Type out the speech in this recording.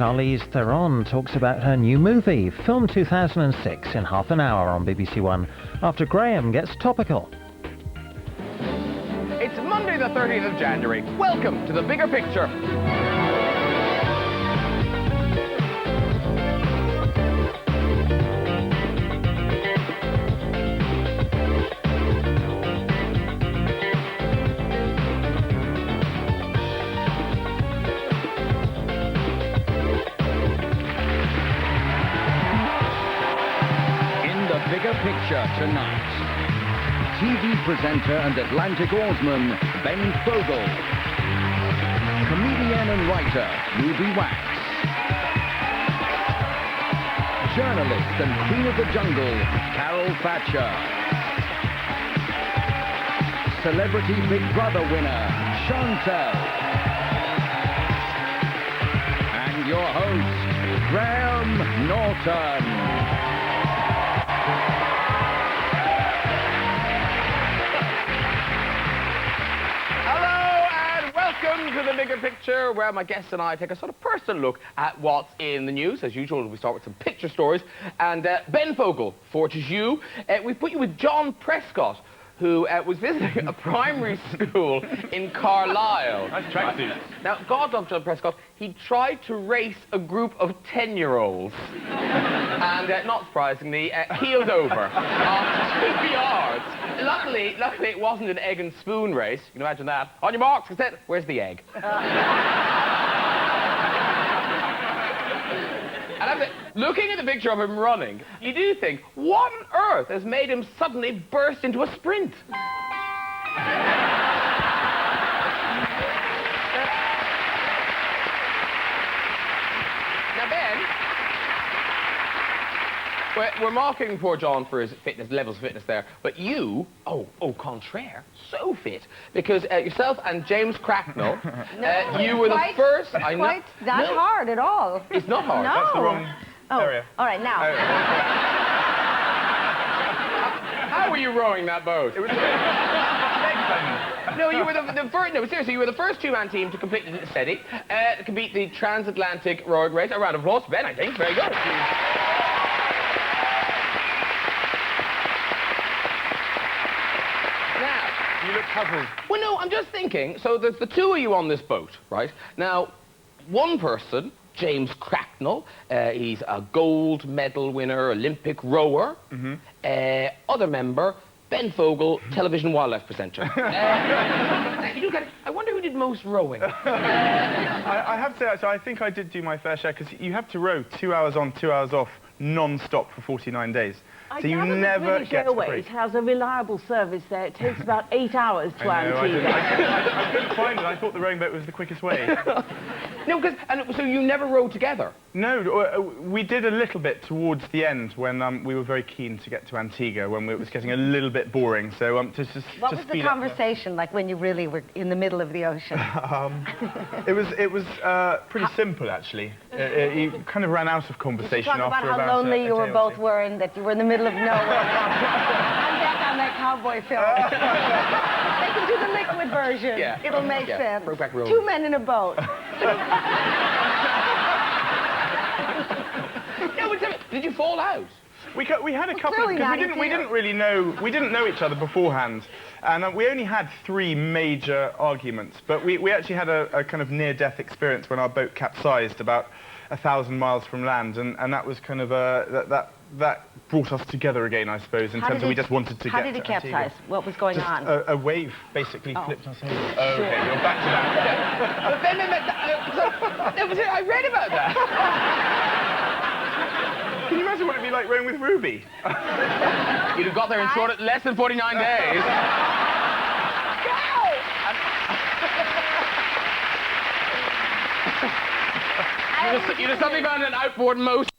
Charlize Theron talks about her new movie, filmed 2006, in half an hour on BBC One, after Graham gets topical. It's Monday the 30th of January. Welcome to The Bigger Picture. Bigger Picture tonight. TV presenter and Atlantic oarsman Ben Fogle. Comedian and writer Ruby Wax. Journalist and Queen of the Jungle Carol Thatcher. Celebrity Big Brother winner Chantelle. And your host, Graham Norton. Welcome to The Bigger Picture, where my guests and I take a sort of personal look at what's in the news. As usual, we start with some picture stories. And Ben Fogle, forges you. We've put you with John Prescott, who was visiting a primary school in Carlisle. Nice tracksuit. Now, God love John Prescott, he tried to race a group of 10-year-olds. And, not surprisingly, keeled over after 2 yards. Luckily, it wasn't an egg and spoon race. You can imagine that. On your marks, set. Where's the egg? And after looking at the picture of him running, you do think, what on earth has made him suddenly burst into a sprint? Now, Ben, we're mocking poor John for his fitness, levels of fitness there, but you, au contraire, so fit, because yourself and James Cracknell, you were the first... It's quite that hard at all. It's not hard. No. That's the wrong area. All right, now. How were you rowing that boat? It was No, you were the first. No, seriously, you were the first two-man team to complete the steady, to compete the transatlantic rowing race. A round of applause, Ben. I think very good. Now, you look puzzled. well, no, I'm just thinking. So there's the two of you on this boat, right? Now, one person, James Cracknell, he's a gold medal winner, Olympic rower. Other member, Ben Fogle, television wildlife presenter. You do get it. I wonder who did most rowing. I have to say, so I think I did do my fair share, because you have to row 2 hours on, 2 hours off, non-stop for 49 days. So you never get a break. British Airways has a reliable service there. It takes about 8 hours to Antigua. I couldn't find it. I thought the rowing boat was the quickest way. No, so you never rowed together? No, we did a little bit towards the end when we were very keen to get to Antigua, when it was getting a little bit boring. So what was the conversation like when you really were in the middle of the ocean? It was pretty simple, actually. You kind of ran out of conversation after about how lonely you were both were, and that you were in the middle of nowhere. I'm back on that cowboy film. They can do the liquid version. Yeah. It'll make sense. Brokeback Road. 2 men in a boat. Did you fall out? We had a couple of, because we didn't know each other beforehand, and we only had 3 major arguments. But we actually had a kind of near-death experience when our boat capsized about 1,000 miles from land, and that was kind of that brought us together again, I suppose, in terms of we just wanted to get to How did it capsize? What was going on? A wave basically flipped us over. Oh, okay, you're back to that. But then, I read about that. Can you imagine what it'd be like rowing with Ruby? You'd have got there in less than 49 days. You'd have suddenly found an outboard motor